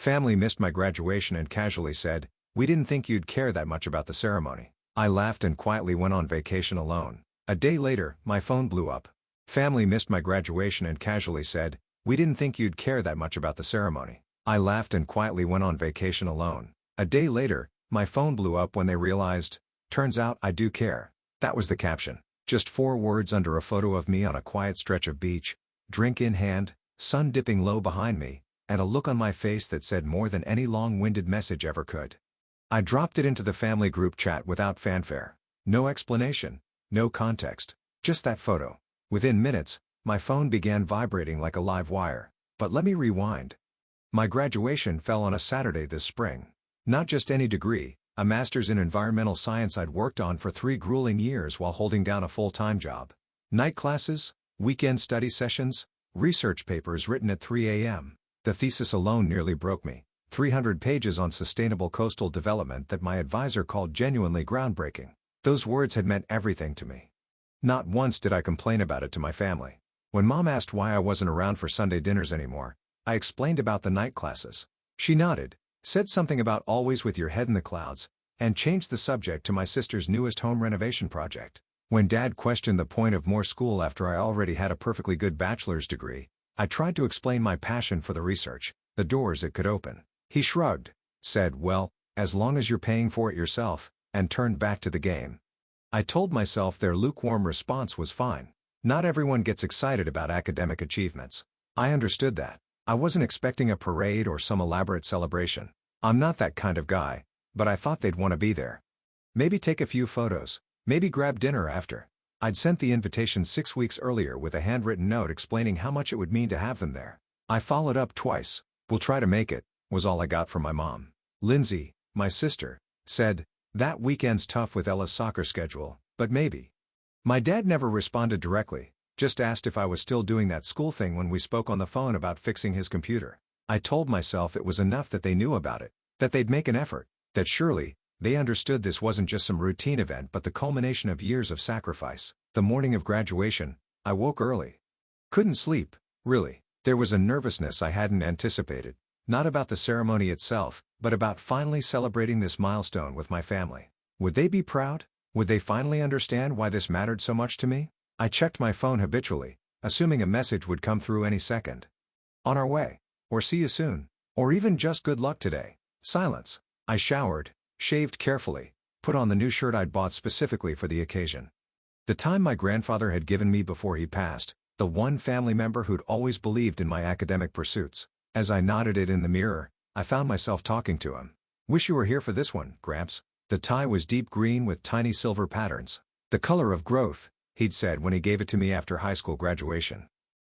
Family missed my graduation and casually said, "We didn't think you'd care that much about the ceremony." I laughed and quietly went on vacation alone. A day later, my phone blew up. Family missed my graduation and casually said, "We didn't think you'd care that much about the ceremony." I laughed and quietly went on vacation alone. A day later, my phone blew up when they realized, "Turns out I do care." That was the caption. Just 4 words under a photo of me on a quiet stretch of beach, drink in hand, sun dipping low behind me, and a look on my face that said more than any long-winded message ever could. I dropped it into the family group chat without fanfare. No explanation, no context, just that photo. Within minutes, my phone began vibrating like a live wire. But let me rewind. My graduation fell on a Saturday this spring. Not just any degree, a master's in environmental science I'd worked on for 3 grueling years while holding down a full-time job. Night classes, weekend study sessions, research papers written at 3 a.m. The thesis alone nearly broke me. 300 pages on sustainable coastal development that my advisor called genuinely groundbreaking. Those words had meant everything to me. Not once did I complain about it to my family. When Mom asked why I wasn't around for Sunday dinners anymore, I explained about the night classes. She nodded, said something about always with your head in the clouds, and changed the subject to my sister's newest home renovation project. When Dad questioned the point of more school after I already had a perfectly good bachelor's degree, I tried to explain my passion for the research, the doors it could open. He shrugged, said, "Well, as long as you're paying for it yourself," and turned back to the game. I told myself their lukewarm response was fine. Not everyone gets excited about academic achievements. I understood that. I wasn't expecting a parade or some elaborate celebration. I'm not that kind of guy, but I thought they'd want to be there. Maybe take a few photos, maybe grab dinner after. I'd sent the invitation 6 weeks earlier with a handwritten note explaining how much it would mean to have them there. I followed up twice. "We'll try to make it," was all I got from my mom. Lindsay, my sister, said, "That weekend's tough with Ella's soccer schedule, but maybe." My dad never responded directly, just asked if I was still doing that school thing when we spoke on the phone about fixing his computer. I told myself it was enough that they knew about it, that they'd make an effort, that surely, they understood this wasn't just some routine event but the culmination of years of sacrifice. The morning of graduation, I woke early. Couldn't sleep, really. There was a nervousness I hadn't anticipated. Not about the ceremony itself, but about finally celebrating this milestone with my family. Would they be proud? Would they finally understand why this mattered so much to me? I checked my phone habitually, assuming a message would come through any second. "On our way," or "See you soon," or even just "Good luck today." Silence. I showered, shaved carefully, put on the new shirt I'd bought specifically for the occasion. The time my grandfather had given me before he passed, the one family member who'd always believed in my academic pursuits. As I nodded it in the mirror, I found myself talking to him. "Wish you were here for this one, Gramps." The tie was deep green with tiny silver patterns. "The color of growth," he'd said when he gave it to me after high school graduation.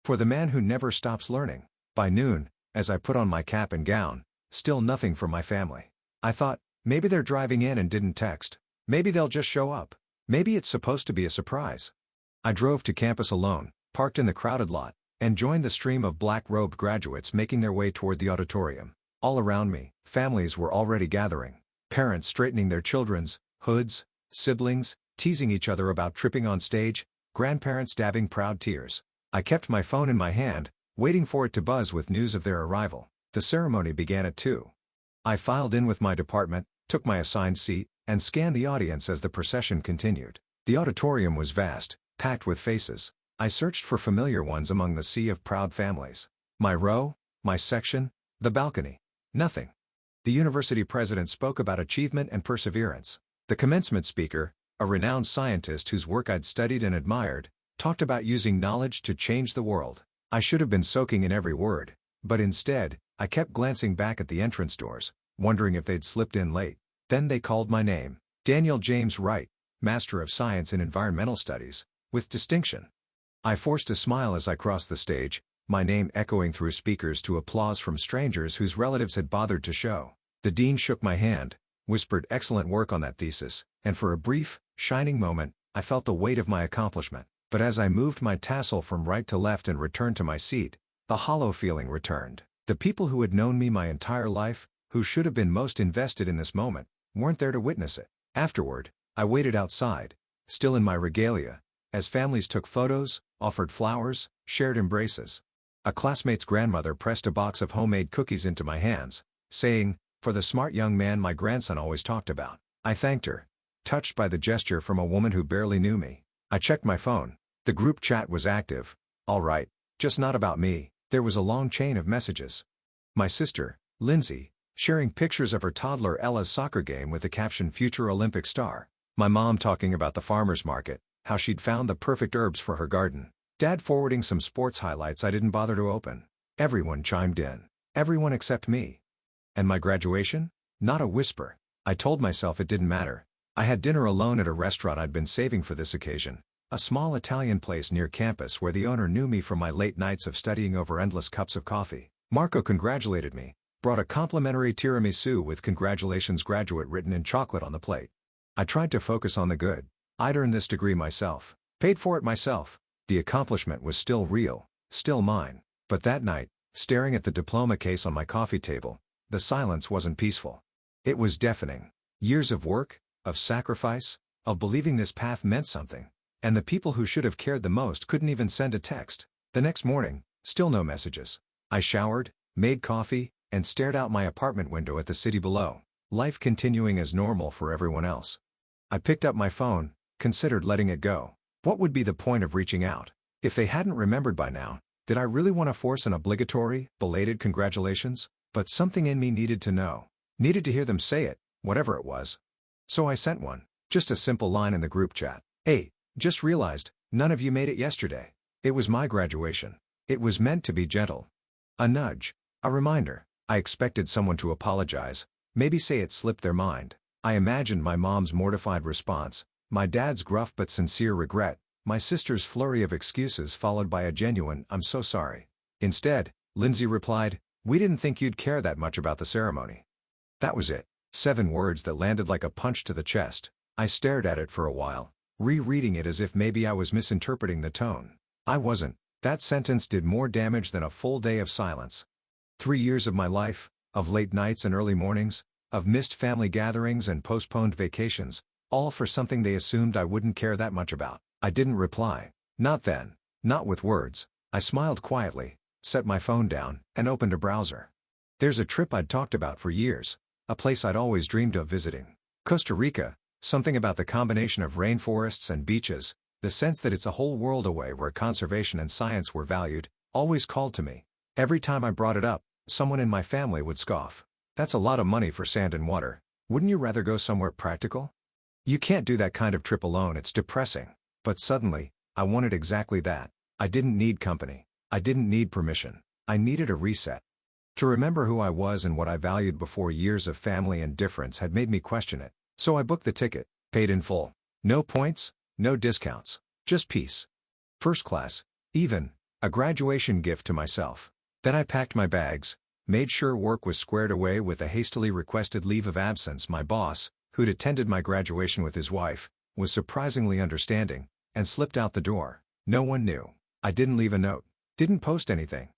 For the man who never stops learning. By noon, as I put on my cap and gown, still nothing from my family. I thought, maybe they're driving in and didn't text. Maybe they'll just show up. Maybe it's supposed to be a surprise. I drove to campus alone, parked in the crowded lot, and joined the stream of black-robed graduates making their way toward the auditorium. All around me, families were already gathering. Parents straightening their children's hoods, siblings teasing each other about tripping on stage, grandparents dabbing proud tears. I kept my phone in my hand, waiting for it to buzz with news of their arrival. The ceremony began at 2. I filed in with my department, took my assigned seat, and scanned the audience as the procession continued. The auditorium was vast, packed with faces. I searched for familiar ones among the sea of proud families. My row, my section, the balcony. Nothing. The university president spoke about achievement and perseverance. The commencement speaker, a renowned scientist whose work I'd studied and admired, talked about using knowledge to change the world. I should have been soaking in every word, but instead, I kept glancing back at the entrance doors, wondering if they'd slipped in late. Then they called my name. Daniel James Wright, Master of Science in Environmental Studies, with distinction. I forced a smile as I crossed the stage, my name echoing through speakers to applause from strangers whose relatives had bothered to show. The dean shook my hand, whispered excellent work on that thesis, and for a brief, shining moment, I felt the weight of my accomplishment. But as I moved my tassel from right to left and returned to my seat, the hollow feeling returned. The people who had known me my entire life, who should have been most invested in this moment, weren't there to witness it. Afterward, I waited outside, still in my regalia, as families took photos, offered flowers, shared embraces. A classmate's grandmother pressed a box of homemade cookies into my hands, saying, "For the smart young man my grandson always talked about." I thanked her, touched by the gesture from a woman who barely knew me. I checked my phone. The group chat was active. All right, just not about me. There was a long chain of messages. My sister, Lindsay, sharing pictures of her toddler Ella's soccer game with the caption "Future Olympic Star." My mom talking about the farmer's market, how she'd found the perfect herbs for her garden. Dad forwarding some sports highlights I didn't bother to open. Everyone chimed in. Everyone except me. And my graduation? Not a whisper. I told myself it didn't matter. I had dinner alone at a restaurant I'd been saving for this occasion. A small Italian place near campus where the owner knew me from my late nights of studying over endless cups of coffee. Marco congratulated me, brought a complimentary tiramisu with "Congratulations graduate" written in chocolate on the plate. I tried to focus on the good. I'd earned this degree myself, paid for it myself. The accomplishment was still real, still mine. But that night, staring at the diploma case on my coffee table, the silence wasn't peaceful. It was deafening. Years of work, of sacrifice, of believing this path meant something. And the people who should have cared the most couldn't even send a text. The next morning, still no messages. I showered, made coffee, and stared out my apartment window at the city below, life continuing as normal for everyone else. I picked up my phone, considered letting it go. What would be the point of reaching out? If they hadn't remembered by now, did I really want to force an obligatory, belated congratulations? But something in me needed to know. Needed to hear them say it, whatever it was. So I sent one. Just a simple line in the group chat. "Hey, just realized, none of you made it yesterday." It was my graduation. It was meant to be gentle. A nudge. A reminder. I expected someone to apologize, maybe say it slipped their mind. I imagined my mom's mortified response, my dad's gruff but sincere regret, my sister's flurry of excuses followed by a genuine "I'm so sorry." Instead, Lindsay replied, "We didn't think you'd care that much about the ceremony." That was it. 7 words that landed like a punch to the chest. I stared at it for a while, rereading it as if maybe I was misinterpreting the tone. I wasn't. That sentence did more damage than a full day of silence. 3 years of my life, of late nights and early mornings, of missed family gatherings and postponed vacations, all for something they assumed I wouldn't care that much about. I didn't reply. Not then. Not with words. I smiled quietly, set my phone down, and opened a browser. There's a trip I'd talked about for years, a place I'd always dreamed of visiting. Costa Rica, something about the combination of rainforests and beaches, the sense that it's a whole world away where conservation and science were valued, always called to me. Every time I brought it up, someone in my family would scoff. "That's a lot of money for sand and water. Wouldn't you rather go somewhere practical? You can't do that kind of trip alone, it's depressing." But suddenly, I wanted exactly that. I didn't need company. I didn't need permission. I needed a reset. To remember who I was and what I valued before years of family and difference had made me question it. So I booked the ticket, paid in full. No points, no discounts, just peace. First class, even, a graduation gift to myself. Then I packed my bags, made sure work was squared away with a hastily requested leave of absence. My boss, who'd attended my graduation with his wife, was surprisingly understanding, and slipped out the door. No one knew. I didn't leave a note, didn't post anything.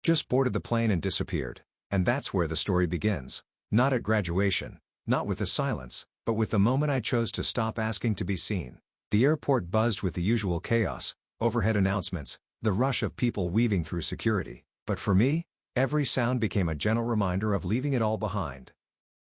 Just boarded the plane and disappeared. And that's where the story begins. Not at graduation, not with the silence, but with the moment I chose to stop asking to be seen. The airport buzzed with the usual chaos, overhead announcements, the rush of people weaving through security. But for me, every sound became a gentle reminder of leaving it all behind.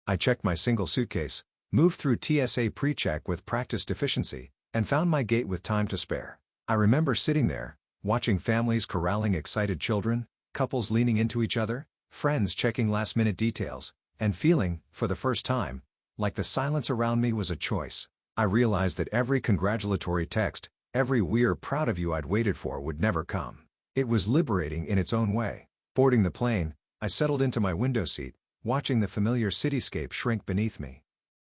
I checked my single suitcase, moved through TSA pre-check with practiced efficiency, and found my gate with time to spare. I remember sitting there, watching families corralling excited children, couples leaning into each other, friends checking last-minute details, and feeling, for the first time, like the silence around me was a choice. I realized that every congratulatory text, every "we're proud of you" I'd waited for would never come. It was liberating in its own way. Boarding the plane, I settled into my window seat, watching the familiar cityscape shrink beneath me.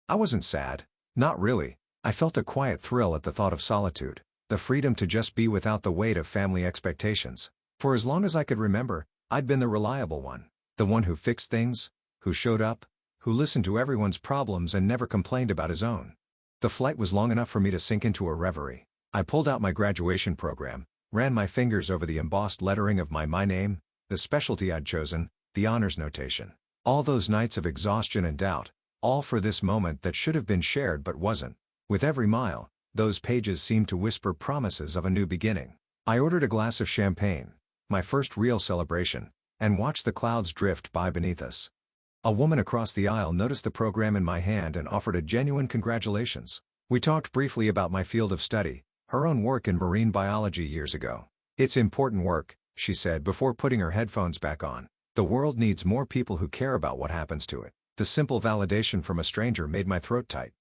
I wasn't sad. Not really. I felt a quiet thrill at the thought of solitude, the freedom to just be without the weight of family expectations. For as long as I could remember, I'd been the reliable one, the one who fixed things, who showed up, who listened to everyone's problems and never complained about his own. The flight was long enough for me to sink into a reverie. I pulled out my graduation program, ran my fingers over the embossed lettering of my name, the specialty I'd chosen, the honors notation. All those nights of exhaustion and doubt, all for this moment that should have been shared but wasn't. With every mile, those pages seemed to whisper promises of a new beginning. I ordered a glass of champagne, my first real celebration, and watched the clouds drift by beneath us. A woman across the aisle noticed the program in my hand and offered a genuine congratulations. We talked briefly about my field of study, her own work in marine biology years ago. "It's important work," she said before putting her headphones back on. "The world needs more people who care about what happens to it." The simple validation from a stranger made my throat tight.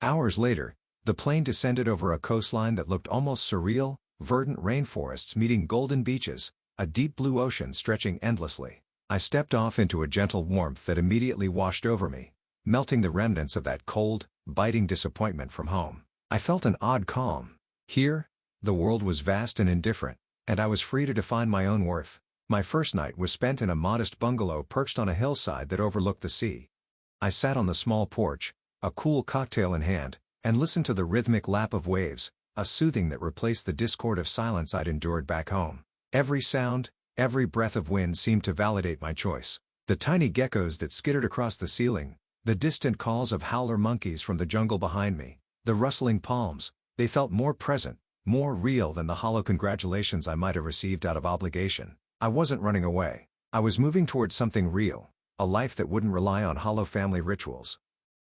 Hours later, the plane descended over a coastline that looked almost surreal, verdant rainforests meeting golden beaches, a deep blue ocean stretching endlessly. I stepped off into a gentle warmth that immediately washed over me, melting the remnants of that cold, biting disappointment from home. I felt an odd calm. Here, the world was vast and indifferent, and I was free to define my own worth. My first night was spent in a modest bungalow perched on a hillside that overlooked the sea. I sat on the small porch, a cool cocktail in hand, and listened to the rhythmic lap of waves, a soothing that replaced the discord of silence I'd endured back home. Every sound, every breath of wind seemed to validate my choice. The tiny geckos that skittered across the ceiling, the distant calls of howler monkeys from the jungle behind me, the rustling palms, they felt more present, more real than the hollow congratulations I might have received out of obligation. I wasn't running away. I was moving towards something real, a life that wouldn't rely on hollow family rituals.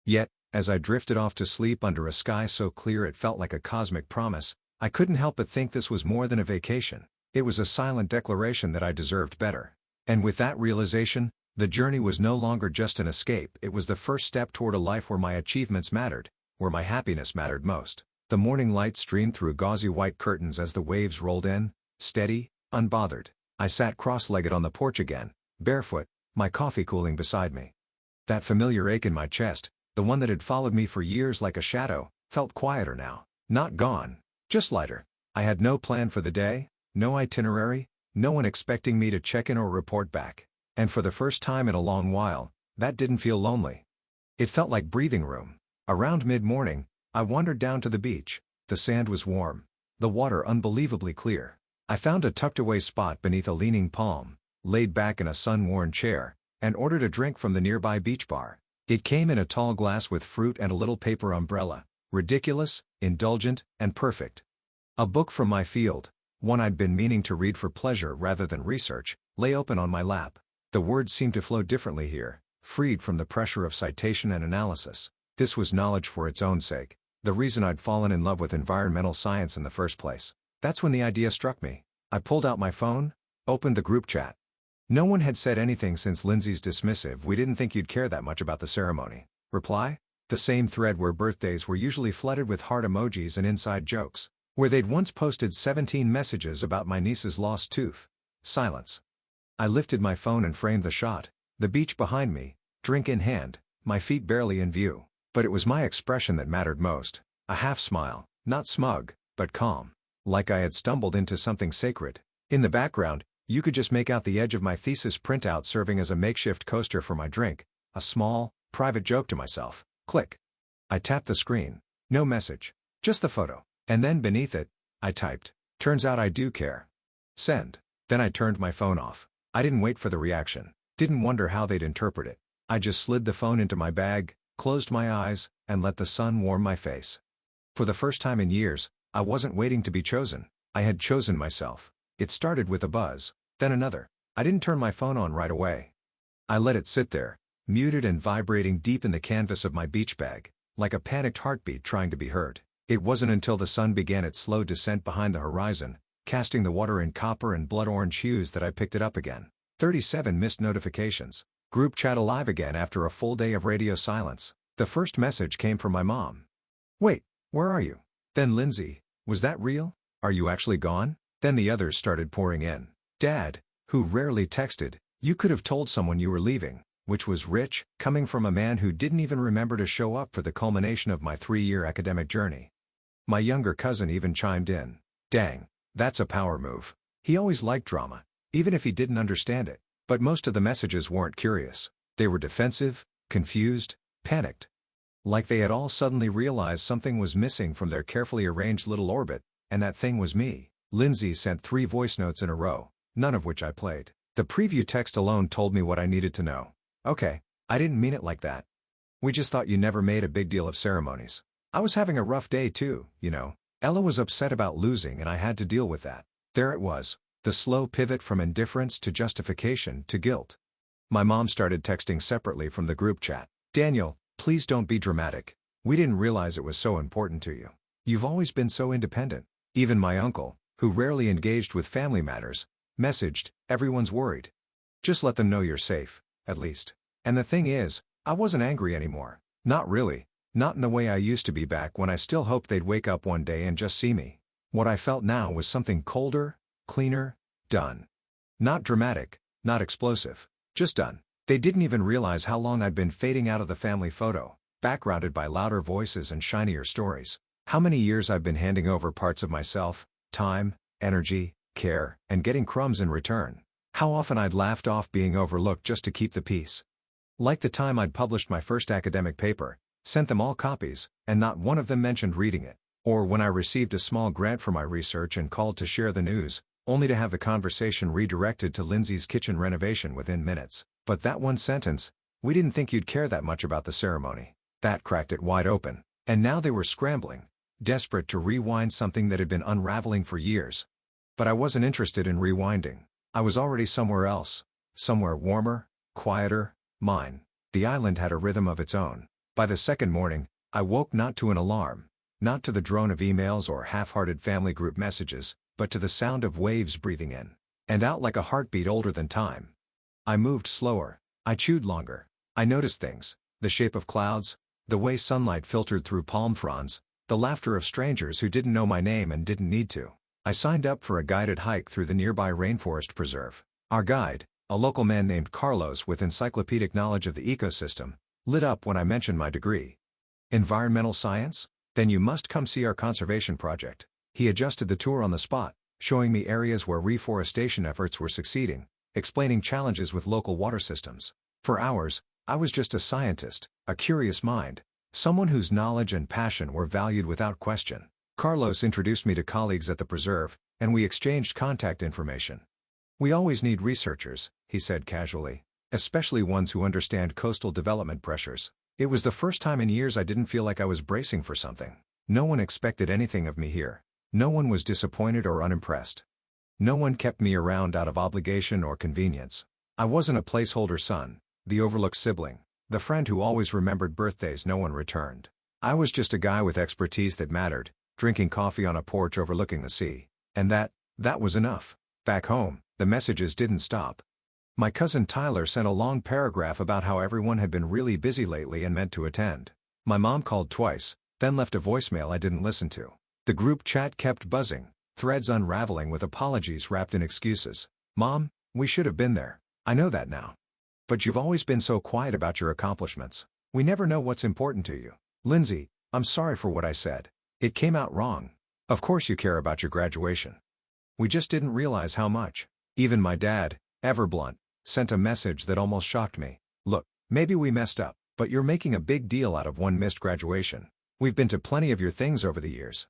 Yet, as I drifted off to sleep under a sky so clear it felt like a cosmic promise, I couldn't help but think this was more than a vacation. It was a silent declaration that I deserved better. And with that realization, the journey was no longer just an escape, it was the first step toward a life where my achievements mattered, where my happiness mattered most. The morning light streamed through gauzy white curtains as the waves rolled in, steady, unbothered. I sat cross-legged on the porch again, barefoot, my coffee cooling beside me. That familiar ache in my chest, the one that had followed me for years like a shadow, felt quieter now. Not gone, just lighter. I had no plan for the day, no itinerary, no one expecting me to check in or report back. And for the first time in a long while, that didn't feel lonely. It felt like breathing room. Around mid-morning, I wandered down to the beach. The sand was warm, the water unbelievably clear. I found a tucked-away spot beneath a leaning palm, laid back in a sun-worn chair, and ordered a drink from the nearby beach bar. It came in a tall glass with fruit and a little paper umbrella, ridiculous, indulgent, and perfect. A book from my field, one I'd been meaning to read for pleasure rather than research, lay open on my lap. The words seemed to flow differently here, freed from the pressure of citation and analysis. This was knowledge for its own sake, the reason I'd fallen in love with environmental science in the first place. That's when the idea struck me. I pulled out my phone, opened the group chat. No one had said anything since Lindsay's dismissive "we didn't think you'd care that much about the ceremony" reply. The same thread where birthdays were usually flooded with heart emojis and inside jokes. Where they'd once posted 17 messages about my niece's lost tooth. Silence. I lifted my phone and framed the shot. The beach behind me, drink in hand, my feet barely in view. But it was my expression that mattered most. A half smile, not smug, but calm. Like I had stumbled into something sacred. In the background, you could just make out the edge of my thesis printout serving as a makeshift coaster for my drink. A small, private joke to myself. Click. I tapped the screen. No message. Just the photo. And then beneath it, I typed, "Turns out I do care." Send. Then I turned my phone off. I didn't wait for the reaction. Didn't wonder how they'd interpret it. I just slid the phone into my bag, closed my eyes, and let the sun warm my face. For the first time in years, I wasn't waiting to be chosen. I had chosen myself. It started with a buzz, then another. I didn't turn my phone on right away. I let it sit there, muted and vibrating deep in the canvas of my beach bag, like a panicked heartbeat trying to be heard. It wasn't until the sun began its slow descent behind the horizon, casting the water in copper and blood orange hues, that I picked it up again. 37 missed notifications. Group chat alive again after a full day of radio silence. The first message came from my mom. "Wait, where are you?" Then Lindsay, "Was that real? Are you actually gone?" Then the others started pouring in. Dad, who rarely texted, "You could have told someone you were leaving," which was rich, coming from a man who didn't even remember to show up for the culmination of my 3-year academic journey. My younger cousin even chimed in. "Dang, that's a power move." He always liked drama, even if he didn't understand it. But most of the messages weren't curious. They were defensive, confused, panicked. Like they had all suddenly realized something was missing from their carefully arranged little orbit, and that thing was me. Lindsay sent 3 voice notes in a row, none of which I played. The preview text alone told me what I needed to know. "Okay, I didn't mean it like that. We just thought you never made a big deal of ceremonies. I was having a rough day too, you know." Ella was upset about losing and I had to deal with that. There it was, the slow pivot from indifference to justification to guilt. My mom started texting separately from the group chat. Daniel, please don't be dramatic. We didn't realize it was so important to you. You've always been so independent. Even my uncle, who rarely engaged with family matters, messaged, everyone's worried. Just let them know you're safe, at least. And the thing is, I wasn't angry anymore. Not really. Not in the way I used to be back when I still hoped they'd wake up one day and just see me. What I felt now was something colder, cleaner, done. Not dramatic, not explosive. Just done. They didn't even realize how long I'd been fading out of the family photo, backgrounded by louder voices and shinier stories. How many years I've been handing over parts of myself, time, energy, care, and getting crumbs in return. How often I'd laughed off being overlooked just to keep the peace. Like the time I'd published my first academic paper, sent them all copies, and not one of them mentioned reading it. Or when I received a small grant for my research and called to share the news, only to have the conversation redirected to Lindsay's kitchen renovation within minutes. But that one sentence, "We didn't think you'd care that much about the ceremony," that cracked it wide open. And now they were scrambling, desperate to rewind something that had been unraveling for years. But I wasn't interested in rewinding. I was already somewhere else. Somewhere warmer, quieter, mine. The island had a rhythm of its own. By the second morning, I woke not to an alarm, not to the drone of emails or half-hearted family group messages, but to the sound of waves breathing in and out like a heartbeat older than time. I moved slower. I chewed longer. I noticed things, the shape of clouds, the way sunlight filtered through palm fronds, the laughter of strangers who didn't know my name and didn't need to. I signed up for a guided hike through the nearby rainforest preserve. Our guide, a local man named Carlos with encyclopedic knowledge of the ecosystem, lit up when I mentioned my degree. Environmental science? Then you must come see our conservation project. He adjusted the tour on the spot, showing me areas where reforestation efforts were succeeding, explaining challenges with local water systems. For hours, I was just a scientist, a curious mind, someone whose knowledge and passion were valued without question. Carlos introduced me to colleagues at the preserve, and we exchanged contact information. "We always need researchers," he said casually, "especially ones who understand coastal development pressures." It was the first time in years I didn't feel like I was bracing for something. No one expected anything of me here. No one was disappointed or unimpressed. No one kept me around out of obligation or convenience. I wasn't a placeholder son, the overlooked sibling, the friend who always remembered birthdays no one returned. I was just a guy with expertise that mattered, drinking coffee on a porch overlooking the sea. And that was enough. Back home, the messages didn't stop. My cousin Tyler sent a long paragraph about how everyone had been really busy lately and meant to attend. My mom called twice, then left a voicemail I didn't listen to. The group chat kept buzzing, threads unraveling with apologies wrapped in excuses. "Mom, we should have been there. I know that now. But you've always been so quiet about your accomplishments. We never know what's important to you. Lindsay, I'm sorry for what I said. It came out wrong. Of course you care about your graduation. We just didn't realize how much." Even my dad, ever blunt, sent a message that almost shocked me. "Look, maybe we messed up, but you're making a big deal out of one missed graduation. We've been to plenty of your things over the years."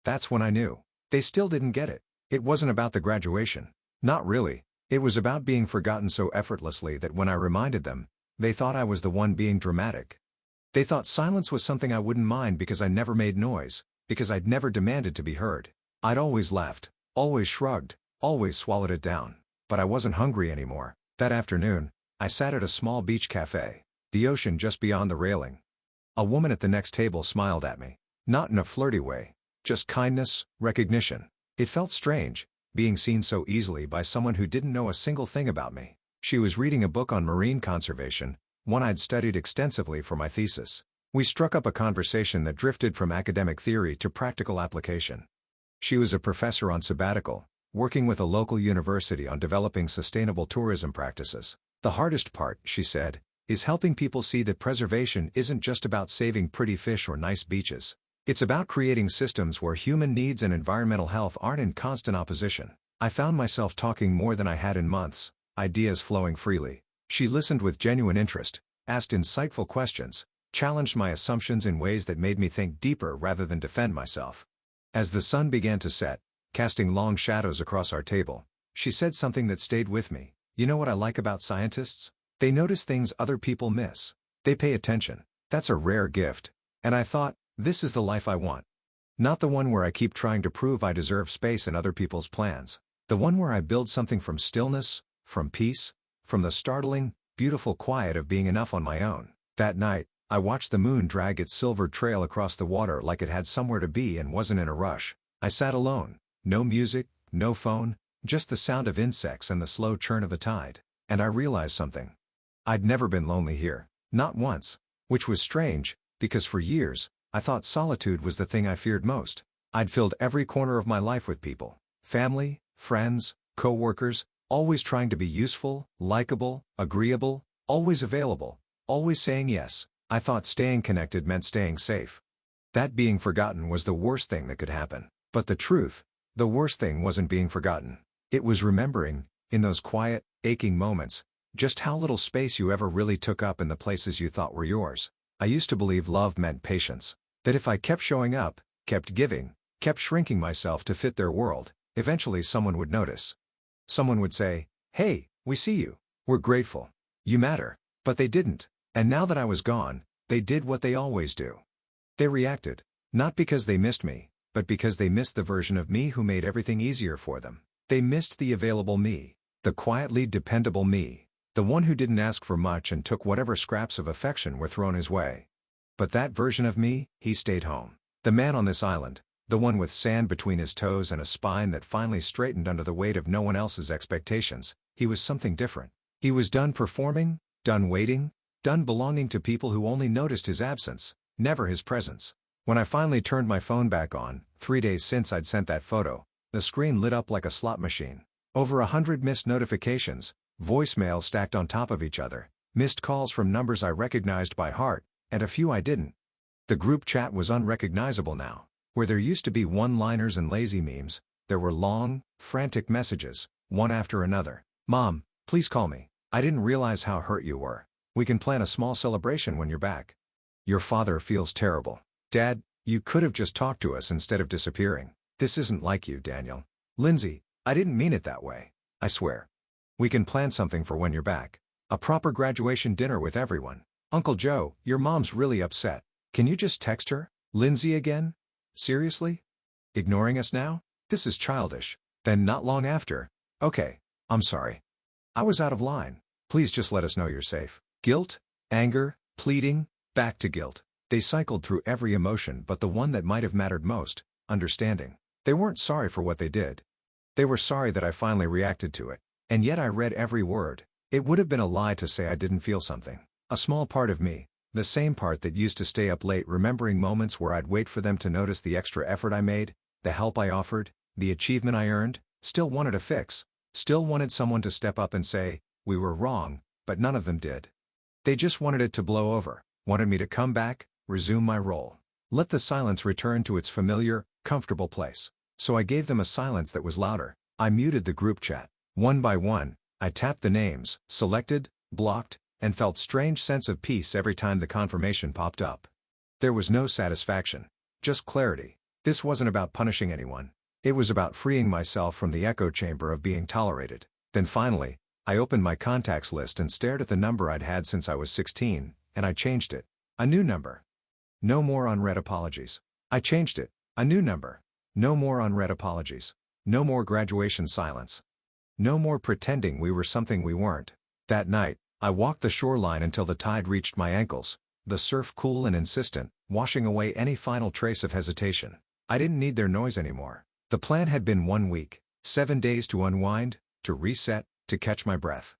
That's when I knew. They still didn't get it. It wasn't about the graduation. Not really. It was about being forgotten so effortlessly that when I reminded them, they thought I was the one being dramatic. They thought silence was something I wouldn't mind because I never made noise, because I'd never demanded to be heard. I'd always laughed, always shrugged, always swallowed it down. But I wasn't hungry anymore. That afternoon, I sat at a small beach cafe, the ocean just beyond the railing. A woman at the next table smiled at me. Not in a flirty way. Just kindness, recognition. It felt strange, being seen so easily by someone who didn't know a single thing about me. She was reading a book on marine conservation, one I'd studied extensively for my thesis. We struck up a conversation that drifted from academic theory to practical application. She was a professor on sabbatical, working with a local university on developing sustainable tourism practices. "The hardest part," she said, "is helping people see that preservation isn't just about saving pretty fish or nice beaches. It's about creating systems where human needs and environmental health aren't in constant opposition." I found myself talking more than I had in months, ideas flowing freely. She listened with genuine interest, asked insightful questions, challenged my assumptions in ways that made me think deeper rather than defend myself. As the sun began to set, casting long shadows across our table, she said something that stayed with me. "You know what I like about scientists? They notice things other people miss. They pay attention. That's a rare gift." And I thought, this is the life I want. Not the one where I keep trying to prove I deserve space in other people's plans. The one where I build something from stillness, from peace, from the startling, beautiful quiet of being enough on my own. That night, I watched the moon drag its silver trail across the water like it had somewhere to be and wasn't in a rush. I sat alone. No music, no phone, just the sound of insects and the slow churn of the tide. And I realized something. I'd never been lonely here. Not once. Which was strange, because for years, I thought solitude was the thing I feared most. I'd filled every corner of my life with people. Family, friends, co-workers, always trying to be useful, likable, agreeable, always available, always saying yes. I thought staying connected meant staying safe. That being forgotten was the worst thing that could happen. But the truth, the worst thing wasn't being forgotten. It was remembering, in those quiet, aching moments, just how little space you ever really took up in the places you thought were yours. I used to believe love meant patience. That if I kept showing up, kept giving, kept shrinking myself to fit their world, eventually someone would notice. Someone would say, "Hey, we see you. We're grateful. You matter." But they didn't. And now that I was gone, they did what they always do. They reacted. Not because they missed me, but because they missed the version of me who made everything easier for them. They missed the available me, the quietly dependable me, the one who didn't ask for much and took whatever scraps of affection were thrown his way. But that version of me, he stayed home. The man on this island, the one with sand between his toes and a spine that finally straightened under the weight of no one else's expectations, he was something different. He was done performing, done waiting, done belonging to people who only noticed his absence, never his presence. When I finally turned my phone back on, 3 days since I'd sent that photo, the screen lit up like a slot machine. Over 100 missed notifications, voicemails stacked on top of each other, missed calls from numbers I recognized by heart, and a few I didn't. The group chat was unrecognizable now. Where there used to be one-liners and lazy memes, there were long, frantic messages, one after another. "Mom, please call me. I didn't realize how hurt you were. We can plan a small celebration when you're back. Your father feels terrible. Dad, you could have just talked to us instead of disappearing. This isn't like you, Daniel. Lindsay, I didn't mean it that way. I swear. We can plan something for when you're back. A proper graduation dinner with everyone. Uncle Joe, your mom's really upset. Can you just text her? Lindsay again? Seriously? Ignoring us now? This is childish." Then not long after, "Okay, I'm sorry. I was out of line. Please just let us know you're safe." Guilt, anger, pleading, back to guilt. They cycled through every emotion but the one that might have mattered most, understanding. They weren't sorry for what they did. They were sorry that I finally reacted to it. And yet I read every word. It would have been a lie to say I didn't feel something. A small part of me, the same part that used to stay up late remembering moments where I'd wait for them to notice the extra effort I made, the help I offered, the achievement I earned, still wanted a fix, still wanted someone to step up and say, "We were wrong," but none of them did. They just wanted it to blow over, wanted me to come back, resume my role. Let the silence return to its familiar, comfortable place. So I gave them a silence that was louder. I muted the group chat. One by one, I tapped the names, selected, blocked, and felt strange sense of peace every time the confirmation popped up. There was no satisfaction, just clarity. This wasn't about punishing anyone. It was about freeing myself from the echo chamber of being tolerated. Then finally, I opened my contacts list and stared at the number I'd had since I was 16, and I changed it. A new number. No more unread apologies. I changed it. A new number. No more unread apologies. No more graduation silence. No more pretending we were something we weren't. That night, I walked the shoreline until the tide reached my ankles, the surf cool and insistent, washing away any final trace of hesitation. I didn't need their noise anymore. The plan had been 1 week, 7 days to unwind, to reset, to catch my breath.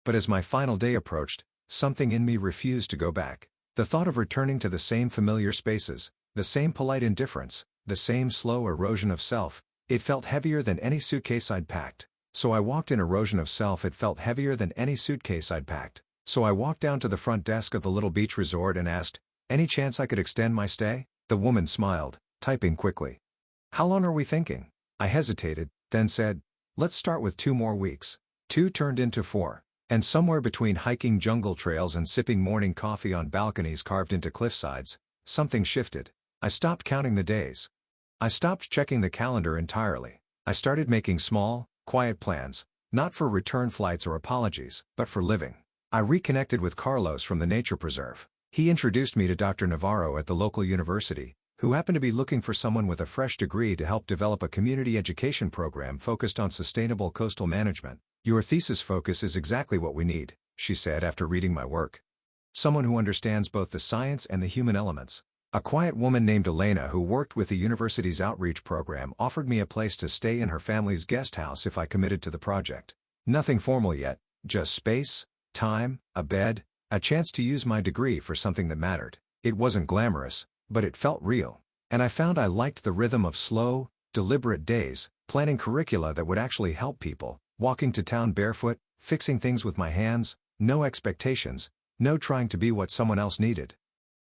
But as my final day approached, something in me refused to go back. The thought of returning to the same familiar spaces, the same polite indifference, the same slow erosion of self, it felt heavier than any suitcase I'd packed. So I walked in erosion of self. It felt heavier than any suitcase I'd packed. So I walked down to the front desk of the little beach resort and asked, "Any chance I could extend my stay?" The woman smiled, typing quickly. "How long are we thinking?" I hesitated, then said, "Let's start with 2 more weeks." 2 turned into 4. And somewhere between hiking jungle trails and sipping morning coffee on balconies carved into cliffsides, something shifted. I stopped counting the days. I stopped checking the calendar entirely. I started making small, quiet plans, not for return flights or apologies, but for living. I reconnected with Carlos from the nature preserve. He introduced me to Dr. Navarro at the local university, who happened to be looking for someone with a fresh degree to help develop a community education program focused on sustainable coastal management. "Your thesis focus is exactly what we need," she said after reading my work. Someone who understands both the science and the human elements. A quiet woman named Elena who worked with the university's outreach program offered me a place to stay in her family's guest house if I committed to the project. Nothing formal yet, just space, time, a bed, a chance to use my degree for something that mattered. It wasn't glamorous, but it felt real. And I found I liked the rhythm of slow, deliberate days, planning curricula that would actually help people, walking to town barefoot, fixing things with my hands, no expectations, no trying to be what someone else needed.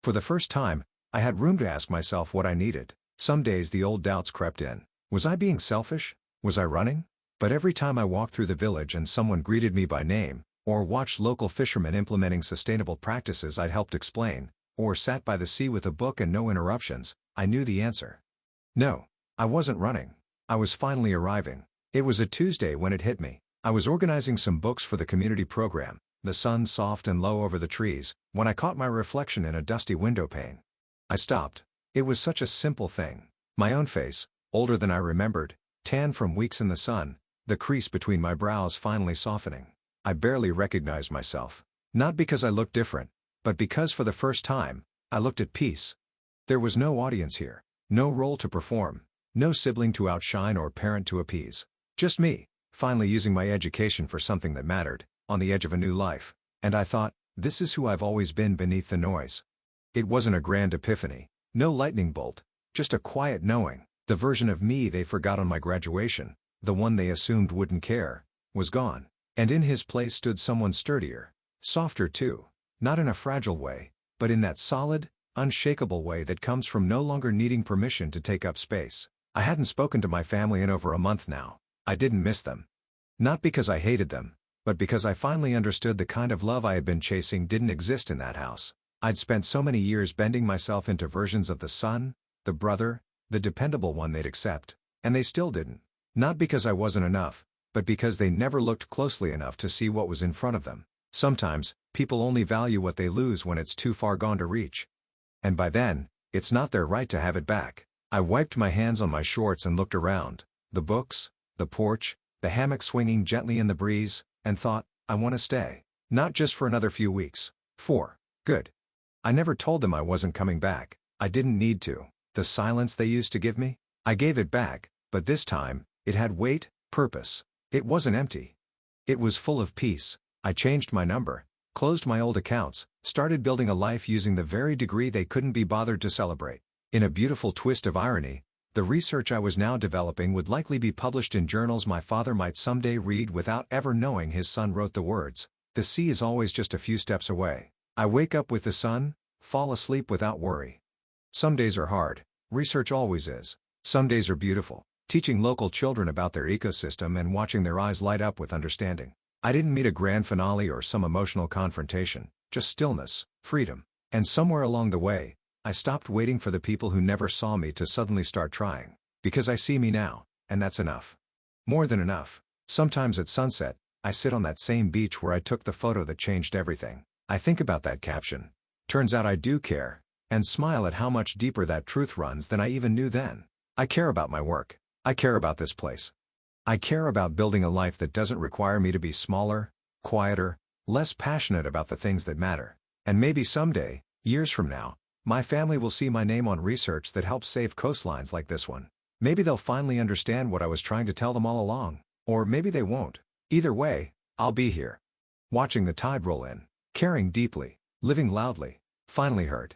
For the first time, I had room to ask myself what I needed. Some days the old doubts crept in. Was I being selfish? Was I running? But every time I walked through the village and someone greeted me by name, or watched local fishermen implementing sustainable practices I'd helped explain, or sat by the sea with a book and no interruptions, I knew the answer. No, I wasn't running. I was finally arriving. It was a Tuesday when it hit me. I was organizing some books for the community program, the sun soft and low over the trees, when I caught my reflection in a dusty window pane. I stopped. It was such a simple thing. My own face, older than I remembered, tan from weeks in the sun, the crease between my brows finally softening. I barely recognized myself. Not because I looked different, but because for the first time, I looked at peace. There was no audience here, no role to perform, no sibling to outshine or parent to appease. Just me, finally using my education for something that mattered, on the edge of a new life. And I thought, this is who I've always been beneath the noise. It wasn't a grand epiphany, no lightning bolt, just a quiet knowing. The version of me they forgot on my graduation, the one they assumed wouldn't care, was gone. And in his place stood someone sturdier, softer too, not in a fragile way, but in that solid, unshakable way that comes from no longer needing permission to take up space. I hadn't spoken to my family in over a month now. I didn't miss them. Not because I hated them, but because I finally understood the kind of love I had been chasing didn't exist in that house. I'd spent so many years bending myself into versions of the son, the brother, the dependable one they'd accept, and they still didn't. Not because I wasn't enough, but because they never looked closely enough to see what was in front of them. Sometimes, people only value what they lose when it's too far gone to reach. And by then, it's not their right to have it back. I wiped my hands on my shorts and looked around. The books, the porch, the hammock swinging gently in the breeze, and thought, I want to stay. Not just for another few weeks. 4. Good. I never told them I wasn't coming back. I didn't need to. The silence they used to give me? I gave it back, but this time, it had weight, purpose. It wasn't empty. It was full of peace. I changed my number, closed my old accounts, started building a life using the very degree they couldn't be bothered to celebrate. In a beautiful twist of irony, the research I was now developing would likely be published in journals my father might someday read without ever knowing his son wrote the words. The sea is always just a few steps away. I wake up with the sun, fall asleep without worry. Some days are hard. Research always is. Some days are beautiful, teaching local children about their ecosystem and watching their eyes light up with understanding. I didn't meet a grand finale or some emotional confrontation, just stillness, freedom. And somewhere along the way, I stopped waiting for the people who never saw me to suddenly start trying. Because I see me now, and that's enough. More than enough. Sometimes at sunset, I sit on that same beach where I took the photo that changed everything. I think about that caption. Turns out I do care, and smile at how much deeper that truth runs than I even knew then. I care about my work. I care about this place. I care about building a life that doesn't require me to be smaller, quieter, less passionate about the things that matter. And maybe someday, years from now, my family will see my name on research that helps save coastlines like this one. Maybe they'll finally understand what I was trying to tell them all along. Or maybe they won't. Either way, I'll be here. Watching the tide roll in. Caring deeply. Living loudly. Finally heard.